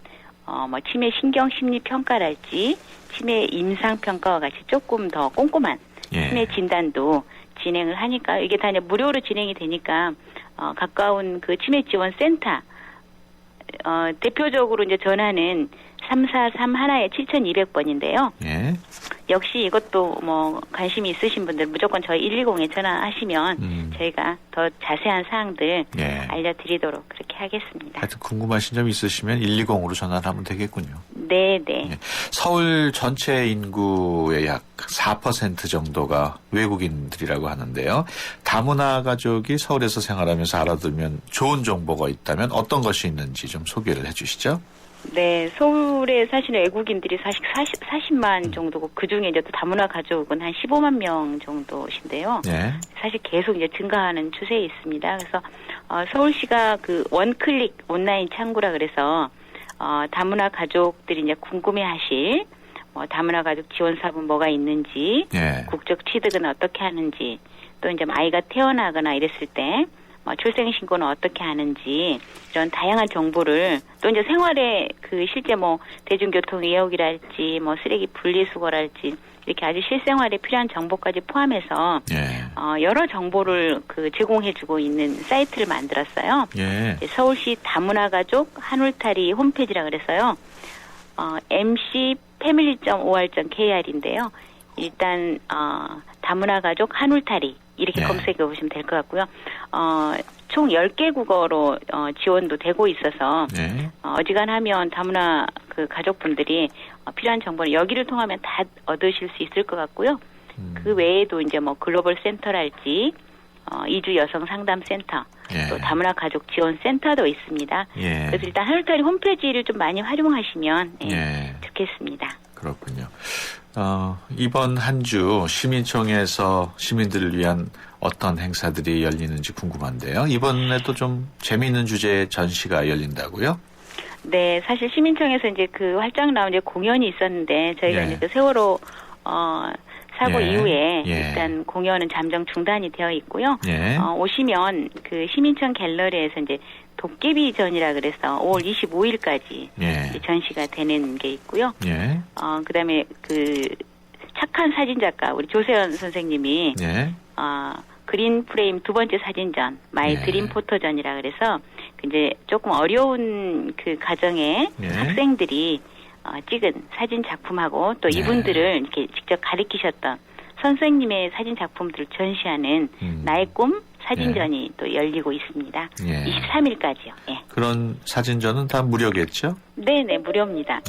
치매 신경 심리 평가랄지 치매 임상 평가와 같이 조금 더 꼼꼼한 치매 진단도 진행을 하니까 이게 다 이제 무료로 진행이 되니까 가까운 그 치매 지원 센터 대표적으로 이제 전화는 3431에 7200번인데요. 역시 이것도 뭐 관심이 있으신 분들 무조건 저희 120에 전화하시면 저희가 더 자세한 사항들 알려드리도록 그렇게 하겠습니다. 하여튼 궁금하신 점 있으시면 120으로 전화를 하면 되겠군요. 네. 서울 전체 인구의 약 4% 정도가 외국인들이라고 하는데요. 다문화 가족이 서울에서 생활하면서 알아두면 좋은 정보가 있다면 어떤 것이 있는지 좀 소개를 해 주시죠. 네, 서울에 사시는 외국인들이 사실 40만 정도고 그중에 이제 또 다문화 가족은 한 15만 명 정도신데요. 네. 사실 계속 이제 증가하는 추세에 있습니다. 그래서 서울시가 그 원클릭 온라인 창구라 그래서 다문화 가족들이 이제 궁금해하실 다문화 가족 지원 사업은 뭐가 있는지, 국적 취득은 어떻게 하는지, 또 이제 아이가 태어나거나 이랬을 때 출생신고는 어떻게 하는지 이런 다양한 정보를 또 이제 생활에 그 실제 뭐 대중교통 이용이랄지 뭐 쓰레기 분리수거랄지 이렇게 아주 실생활에 필요한 정보까지 포함해서 여러 정보를 그 제공해주고 있는 사이트를 만들었어요. 서울시 다문화가족 한울타리 홈페이지라 그래서요. mcfamily.or.kr인데요. 일단 다문화가족 한울타리 이렇게 검색해 보시면 될 것 같고요. 총 10개 국어로 지원도 되고 있어서 어지간하면 다문화 그 가족분들이 필요한 정보를 여기를 통하면 다 얻으실 수 있을 것 같고요. 그 외에도 이제 뭐 글로벌 센터랄지 이주 여성 상담 센터 또 다문화 가족 지원 센터도 있습니다. 그래서 일단 한울타리 홈페이지를 좀 많이 활용하시면 좋겠습니다. 그렇군요. 이번 한 주 시민청에서 시민들을 위한 어떤 행사들이 열리는지 궁금한데요. 이번에도 좀 재미있는 주제의 전시가 열린다고요? 네, 사실 시민청에서 이제 그 활짝 나온 이제 공연이 있었는데 저희가 이제 그 세월호 사고 이후에 일단 공연은 잠정 중단이 되어 있고요. 오시면 그 시민청 갤러리에서 이제 도깨비전이라 그래서 5월 25일까지 전시가 되는 게 있고요. 그다음에 그 착한 사진작가 우리 조세현 선생님이 그린 프레임 두 번째 사진전 마이 드림 포토전이라 그래서 이제 조금 어려운 그 가정의 학생들이 찍은 사진 작품하고 또 이분들을 이렇게 직접 가르치셨던 선생님의 사진 작품들을 전시하는 나의 꿈 사진전이 또 열리고 있습니다. 23일까지요. 그런 사진전은 다 무료겠죠? 네네, 무료입니다.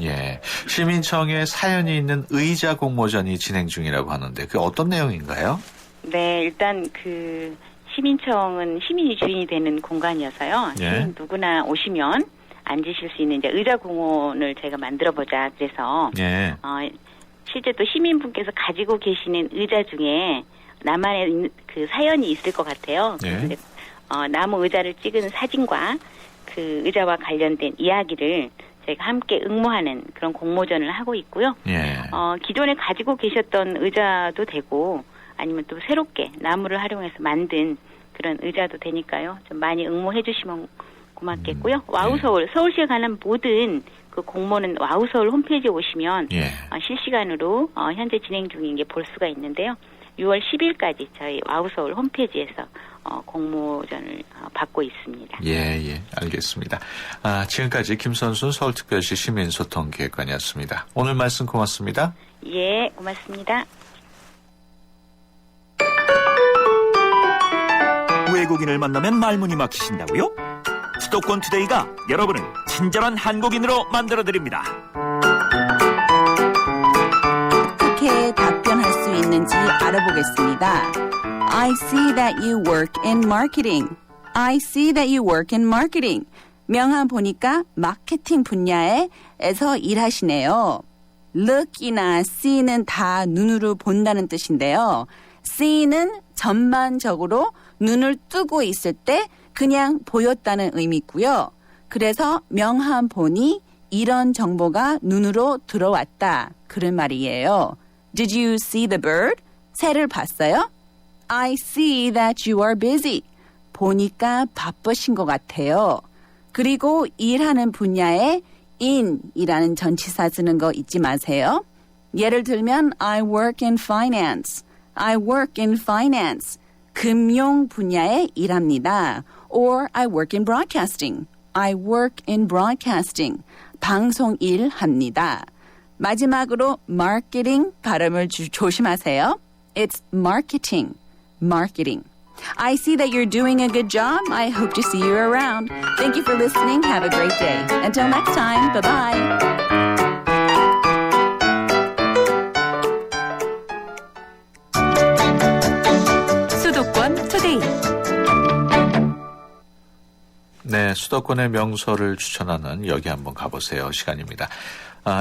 시민청에 사연이 있는 의자 공모전이 진행 중이라고 하는데 그게 어떤 내용인가요? 네, 일단 그 시민청은 시민이 주인이 되는 공간이어서요. 시민 누구나 오시면 앉으실 수 있는 이제 의자 공원을 저희가 만들어보자. 그래서 실제 또 시민분께서 가지고 계시는 의자 중에 나만의 그 사연이 있을 것 같아요. 그런데 나무 의자를 찍은 사진과 그 의자와 관련된 이야기를 저희가 함께 응모하는 그런 공모전을 하고 있고요. 기존에 가지고 계셨던 의자도 되고 아니면 또 새롭게 나무를 활용해서 만든 그런 의자도 되니까요. 좀 많이 응모해 주시면 고맙겠고요. 와우서울, 서울시에 관한 모든 그 공모는 와우서울 홈페이지에 오시면 실시간으로 현재 진행 중인 게 볼 수가 있는데요. 6월 10일까지 저희 와우서울 홈페이지에서 공모전을 받고 있습니다. 알겠습니다. 지금까지 김선순 서울특별시 시민소통기획관이었습니다. 오늘 말씀 고맙습니다. 예, 고맙습니다. 외국인을 만나면 말문이 막히신다고요? 수도권 투데이가 여러분을 친절한 한국인으로 만들어드립니다. 어떻게 답변할 수 있는지 알아보겠습니다. I see that you work in marketing. I see that you work in marketing. 명함 보니까 마케팅 분야에서 일하시네요. look이나 see는 다 눈으로 본다는 뜻인데요. see는 전반적으로 눈을 뜨고 있을 때 그냥 보였다는 의미고요. 그래서 명함 보니 이런 정보가 눈으로 들어왔다. 그런 말이에요. Did you see the bird? 새를 봤어요? I see that you are busy. 보니까 바쁘신 것 같아요. 그리고 일하는 분야에 in이라는 전치사 쓰는 거 잊지 마세요. 예를 들면 I work in finance. I work in finance. 금융 분야에 일합니다. Or I work in broadcasting. I work in broadcasting. 방송 일 합니다. 마지막으로 marketing 발음을 조심하세요. It's marketing. Marketing. I see that you're doing a good job. I hope to see you around. Thank you for listening. Have a great day. Until next time. Bye-bye. 수도권 투데이. 네, 수도권의 명소를 추천하는 여기 한번 가보세요 시간입니다.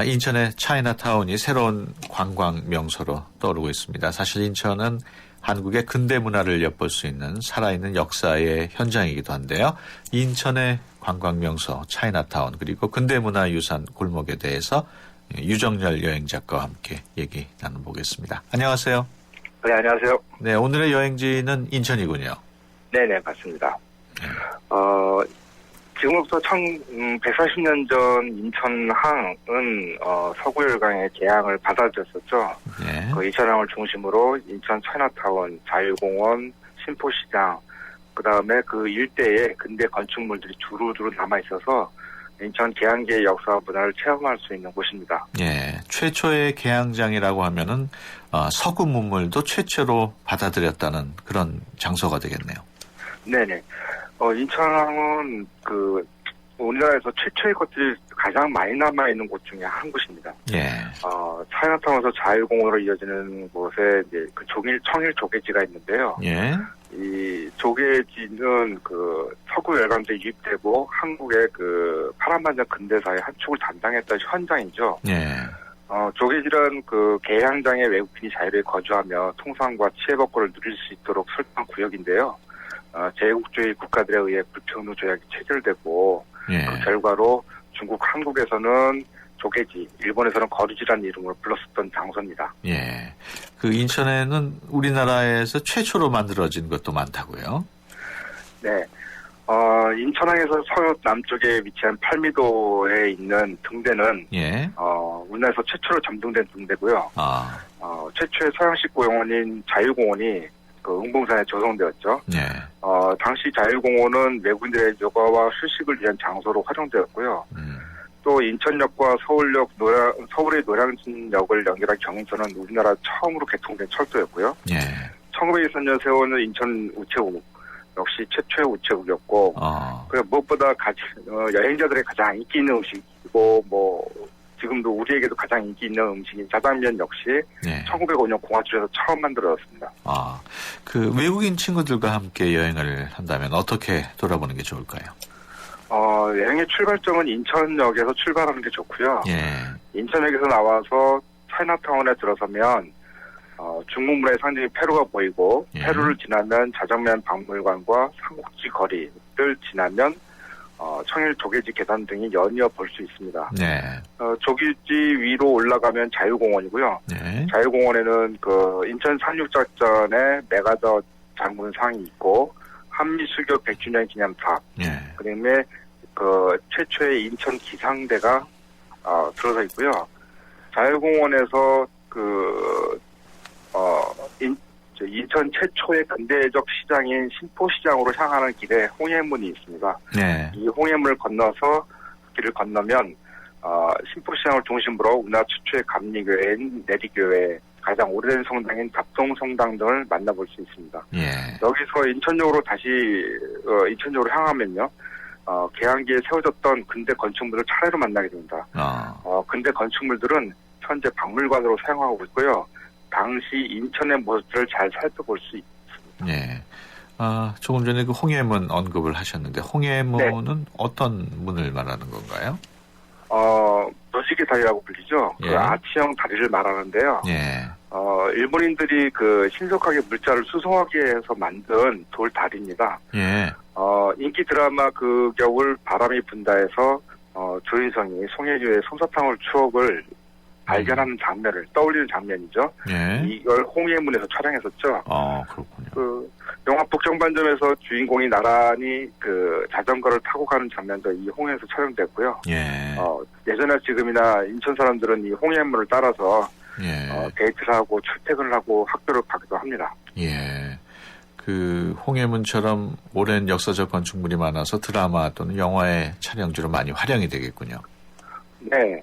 인천의 차이나타운이 새로운 관광 명소로 떠오르고 있습니다. 사실 인천은 한국의 근대 문화를 엿볼 수 있는 살아있는 역사의 현장이기도 한데요. 인천의 관광 명소 차이나타운 그리고 근대 문화 유산 골목에 대해서 유정열 여행작가와 함께 얘기 나눠보겠습니다. 안녕하세요. 네, 안녕하세요. 네, 오늘의 여행지는 인천이군요. 네네, 맞습니다. 지금부터 140년 전 인천항은 서구열강의 개항을 받아들였었죠. 네. 그 인천항을 중심으로 인천 차이나타운, 자유공원, 신포시장, 그 다음에 그 일대에 근대 건축물들이 두루두루 남아있어서 인천 개항계의 역사와 문화를 체험할 수 있는 곳입니다. 예, 최초의 개항장이라고 하면은 서구 문물도 최초로 받아들였다는 그런 장소가 되겠네요. 네네. 인천항은 우리나라에서 최초의 것들이 가장 많이 남아있는 곳 중에 한 곳입니다. 예. 차이나타운에서 자유공원으로 이어지는 곳에 이제 청일 조개지가 있는데요. 예. 이 조개지는 서구 열강제 유입되고 한국의 파란만장 근대사의 한 축을 담당했던 현장이죠. 예. 조개지는 개항장의 외국인이 자유롭게 거주하며 통상과 취해복권을 누릴 수 있도록 설정한 구역인데요. 제국주의 국가들에 의해 불평등 조약이 체결되고 예. 그 결과로 중국, 한국에서는 조개지, 일본에서는 거리지라는 이름으로 불렀었던 장소입니다. 예. 인천에는 우리나라에서 최초로 만들어진 것도 많다고요? 네. 인천항에서 서남쪽에 위치한 팔미도에 있는 등대는 예. 우리나라에서 최초로 점등된 등대고요. 최초의 서양식 공원인 자유공원이 응봉산에 조성되었죠. 네. 당시 자유공원은 외국인들의 여가와 휴식을 위한 장소로 활용되었고요. 또 인천역과 서울의 노량진역을 연결한 경인선은 우리나라 처음으로 개통된 철도였고요. 예. 1923년 세워는 인천 우체국 역시 최초의 우체국이었고, 무엇보다 여행자들의 가장 인기 있는 음식이고, 지금도 우리에게도 가장 인기 있는 음식인 짜장면 역시 1905년 공화주에서 처음 만들어졌습니다. 외국인 친구들과 함께 여행을 한다면 어떻게 돌아보는 게 좋을까요? 여행의 출발점은 인천역에서 출발하는 게 좋고요. 예. 인천역에서 나와서 차이나타운에 들어서면 중국문화의 상징인 페루가 보이고 페루를 지나면 자정면 박물관과 삼국지 거리를 지나면 청일 조개지 계단 등이 연이어 볼 수 있습니다. 네. 조개지 위로 올라가면 자유공원이고요. 네. 자유공원에는 인천 상륙작전의 메가더 장군상이 있고 한미수교 100주년 기념탑, 그다음에 최초의 인천 기상대가 들어서 있고요. 자유공원에서 인천 최초의 근대적 시장인 신포시장으로 향하는 길에 홍해문이 있습니다. 네. 이 홍해문을 건너서 길을 건너면 신포시장을 중심으로 우리나라 최초의 감리교회인 내리교회, 가장 오래된 성당인 답동성당 등을 만나볼 수 있습니다. 예. 여기서 인천역으로 인천역으로 향하면요. 개항기에 세워졌던 근대 건축물을 차례로 만나게 됩니다. 근대 건축물들은 현재 박물관으로 사용하고 있고요. 당시 인천의 모습들을 잘 살펴볼 수 있습니다. 네. 조금 전에 홍해문 언급을 하셨는데 홍해문은 어떤 문을 말하는 건가요? 노시계 다리라고 불리죠. 아치형 다리를 말하는데요. 예. 일본인들이 신속하게 물자를 수송하기 위해서 만든 돌 다리입니다. 예. 인기 드라마 겨울 바람이 분다에서 조인성이 송혜교의 솜사탕을 추억을 발견하는 장면을 떠올리는 장면이죠. 예. 이걸 홍해문에서 촬영했었죠. 그렇군요. 영화 북정반점에서 주인공이 나란히 자전거를 타고 가는 장면도 이 홍해에서 촬영됐고요. 예. 예전이나 지금이나 인천 사람들은 이 홍해문을 따라서 데이트를 하고 출퇴근을 하고 학교를 가기도 합니다. 예. 홍해문처럼 오랜 역사적 건축물이 많아서 드라마 또는 영화의 촬영지로 많이 활용이 되겠군요. 네.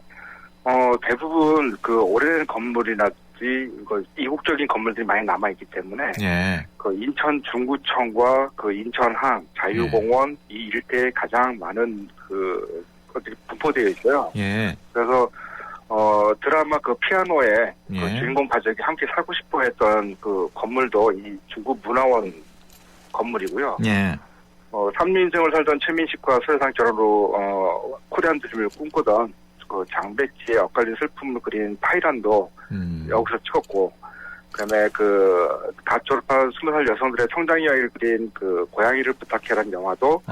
대부분 그 오래된 건물이라든지 이국적인 건물들이 많이 남아 있기 때문에 예. 그 인천 중구청과 그 인천항 자유공원 이 일대에 가장 많은 그 것들이 분포되어 있어요. 예. 그래서 드라마 그 피아노에 예. 그 주인공 가족이 함께 살고 싶어 했던 그 건물도 이 중구 문화원 건물이고요. 예. 삼류인생을 살던 최민식과 설상 결혼으로 코리안 드림을 꿈꾸던 그 장백지의 엇갈린 슬픔을 그린 파이란도 여기서 찍었고, 그다음에 갓 졸업한 20살 여성들의 성장 이야기를 그린 그 고양이를 부탁해라는 영화도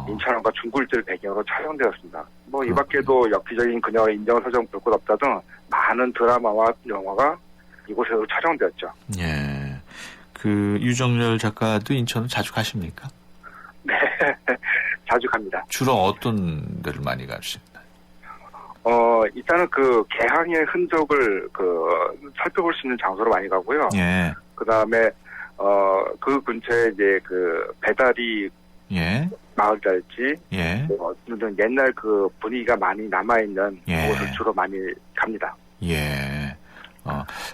인천항과 중구일대를 배경으로 촬영되었습니다. 이 밖에도 엽기적인 그녀의 인정사정 볼 것 없다 등 많은 드라마와 영화가 이곳에서 촬영되었죠. 예. 그 유정열 작가도 인천을 자주 가십니까? 네, 자주 갑니다. 주로 어떤 데를 많이 가십니까? 일단은 그 개항의 흔적을 살펴볼 수 있는 장소로 많이 가고요. 예. 그 다음에, 그 근처에 이제 그 배다리 예. 마을이랄지, 예. 옛날 그 분위기가 많이 남아있는 예. 곳을 주로 많이 갑니다. 예.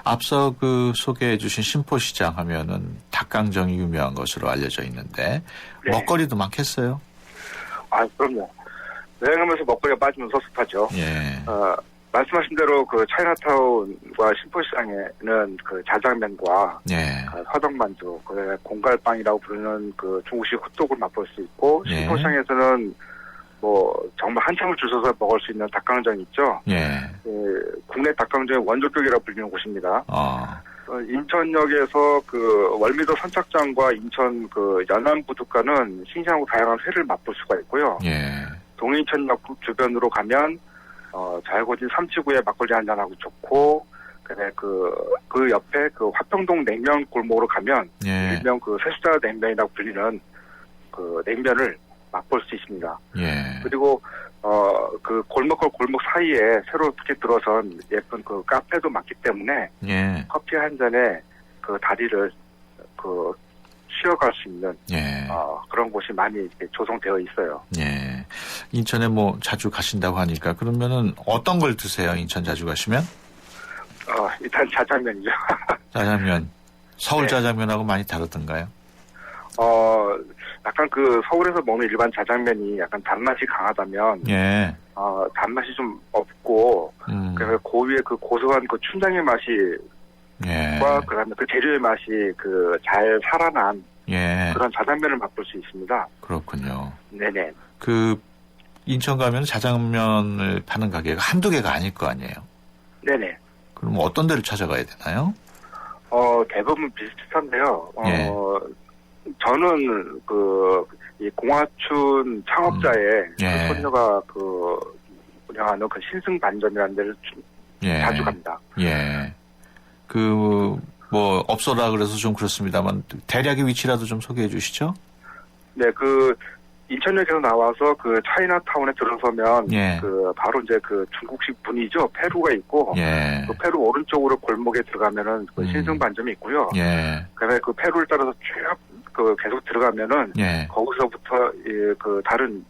앞서 그 소개해 주신 신포시장 하면은 닭강정이 유명한 것으로 알려져 있는데, 네. 먹거리도 많겠어요? 그럼요. 여행하면서 먹거리가 빠지면 섭섭하죠. 예. 말씀하신 대로 그 차이나타운과 신포시장에는 그 자장면과 예. 화덕만두, 그다음에 공갈빵이라고 부르는 그 중국식 호떡을 맛볼 수 있고, 예. 신포시장에서는 정말 한참을 줄 서서 먹을 수 있는 닭강정이 있죠. 예. 국내 닭강정의 원조격이라고 불리는 곳입니다. 인천역에서 그 월미도 선착장과 인천 그 연안부두가는 싱싱하고 다양한 회를 맛볼 수가 있고요. 예. 동인천역 주변으로 가면 자유고진 삼치구에 막걸리 한잔하고 좋고, 그다음에 그 옆에 그 화평동 냉면 골목으로 가면 예. 일명 그 세수자 냉면이라고 불리는 그 냉면을 맛볼 수 있습니다. 예. 그리고 그 골목과 골목 사이에 새로 어떻게 들어선 예쁜 그 카페도 많기 때문에 예. 커피 한 잔에 그 다리를 쉬어갈 수 있는 예. 그런 곳이 많이 이렇게 조성되어 있어요. 예. 인천에 자주 가신다고 하니까 그러면은 어떤 걸 드세요? 인천 자주 가시면? 일단 자장면이죠. 짜장면. 서울 네. 짜장면하고 많이 다르던가요? 약간 그 서울에서 먹는 일반 자장면이 약간 단맛이 강하다면, 예. 단맛이 좀 없고, 그래서 그 위에 그 고소한 그 춘장의 맛이, 예. 그다음에 그 재료의 맛이 잘 살아난, 예. 그런 자장면을 맛볼 수 있습니다. 그렇군요. 네네. 인천 가면 자장면을 파는 가게가 한두 개가 아닐 거 아니에요? 네네. 그럼 어떤 데를 찾아가야 되나요? 대부분 비슷한데요. 예. 저는 이 공화춘 창업자의 예. 그 손녀가 운영하는 그 신승반점이라는 데를 예. 자주 갑니다. 예. 없어라 그래서 좀 그렇습니다만, 대략의 위치라도 좀 소개해 주시죠? 네, 인천역에서 나와서 차이나타운에 들어서면, 예. 바로 이제 중국식 분이죠. 페루가 있고, 예. 페루 오른쪽으로 골목에 들어가면은 신승반점이 있고요. 예. 그다음에 페루를 따라서 쭉 계속 들어가면은, 예. 거기서부터 다른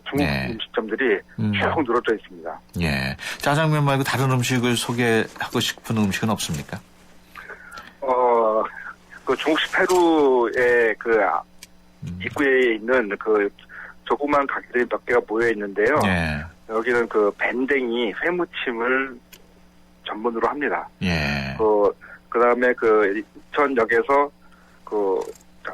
중국 예. 음식점들이 쭉 늘어져 있습니다. 예. 짜장면 말고 다른 음식을 소개하고 싶은 음식은 없습니까? 중국식 페루의 입구에 있는 조그만 가게들이 몇 개가 모여 있는데요. 예. 여기는 밴댕이 회무침을 전문으로 합니다. 예. 그다음에 인천역에서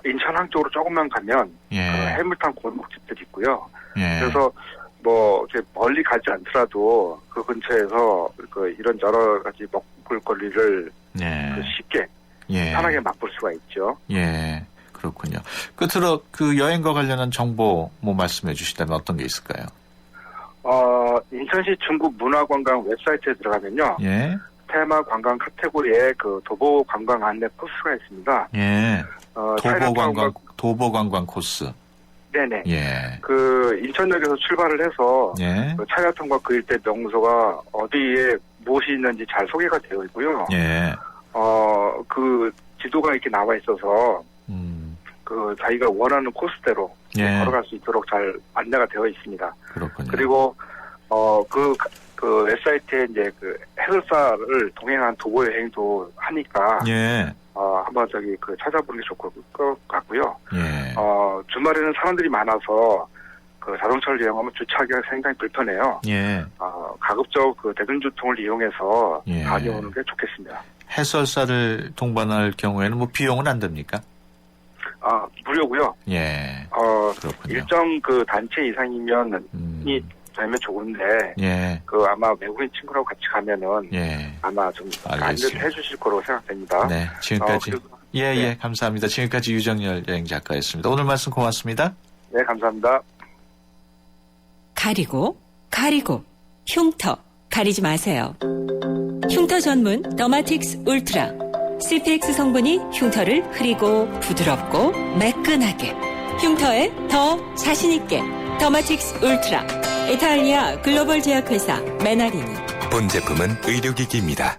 인천항 쪽으로 조금만 가면 예. 해물탕 골목집들이 있고요. 예. 그래서 이렇게 멀리 가지 않더라도 그 근처에서 이런 여러 가지 먹을거리를 예. 쉽게 예. 편하게 맛볼 수가 있죠. 예. 그렇군요. 끝으로 여행과 관련한 정보 말씀해 주시다면 어떤 게 있을까요? 인천시 중구 문화관광 웹사이트에 들어가면요. 예. 테마 관광 카테고리에 도보 관광 안내 코스가 있습니다. 예. 도보 관광 코스. 네네. 예. 인천역에서 출발을 해서 예. 차이나타운과 그 일대 명소가 어디에 무엇이 있는지 잘 소개가 되어 있고요. 예. 지도가 이렇게 나와 있어서 자기가 원하는 코스대로 예. 걸어갈 수 있도록 잘 안내가 되어 있습니다. 그렇군요. 그리고 그 웹사이트에 이제 그 해설사를 동행한 도보 여행도 하니까 예. 한번 그 찾아보는 게 좋을 것 같고요. 예. 주말에는 사람들이 많아서 그 자동차를 이용하면 주차하기가 상당히 불편해요. 예. 가급적 그 대중교통을 이용해서 예. 다녀오는 게 좋겠습니다. 해설사를 동반할 경우에는 뭐 비용은 안 듭니까? 무료고요. 예. 그렇군요. 일정 그 단체 이상이면 되면 좋은데, 예. 그 아마 외국인 친구라고 같이 가면은 예. 아마 좀 안내를 해주실 거로 생각됩니다. 네, 지금까지 예, 감사합니다. 지금까지 유정열 여행작가였습니다. 오늘 말씀 고맙습니다. 네, 감사합니다. 가리고 흉터 가리지 마세요. 흉터 전문 더마틱스 울트라 CPX 성분이 흉터를 흐리고 부드럽고 매끈하게 흉터에 더 자신있게 더마틱스 울트라 이탈리아 글로벌 제약회사 메나리니 본 제품은 의료기기입니다.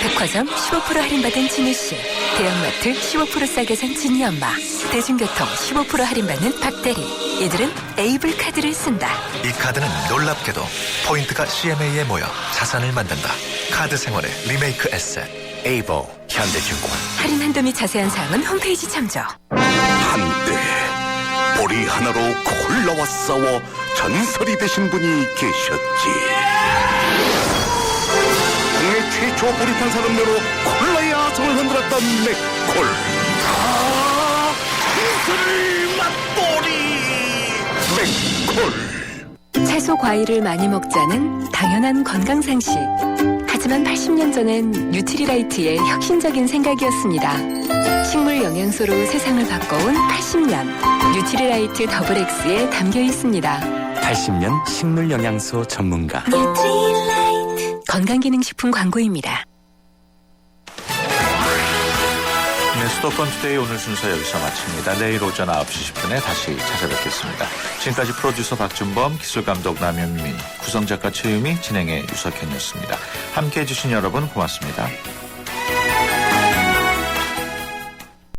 백화점 15% 할인받은 진우씨, 대형마트 15% 싸게 산 진이엄마, 대중교통 15% 할인받는 박대리. 이들은 에이블 카드를 쓴다. 이 카드는 놀랍게도 포인트가 CMA에 모여 자산을 만든다. 카드 생활의 리메이크 에셋 에이블 현대증권. 할인 한도 및 자세한 사항은 홈페이지 참조. 한때 보리 하나로 콜라와 싸워 전설이 되신 분이 계셨지. 국내 최초 보리탄 산업료로 콜라의 아성을 흔들었던 맥콜. 전설의 맛보리 맥콜. 채소 과일을 많이 먹자는 당연한 건강 상식. 하지만 80년 전엔 뉴트리라이트의 혁신적인 생각이었습니다. 식물 영양소로 세상을 바꿔온 80년 뉴트리라이트 더블 X에 담겨 있습니다. 80년 식물 영양소 전문가. 뉴트리라이트 건강기능식품 광고입니다. 네, 수도권 투데이 오늘 순서 여기서 마칩니다. 내일 오전 9시 10분에 다시 찾아뵙겠습니다. 지금까지 프로듀서 박준범, 기술감독 남현민, 구성작가 최유미, 진행의 유석현이었습니다. 함께해 주신 여러분 고맙습니다.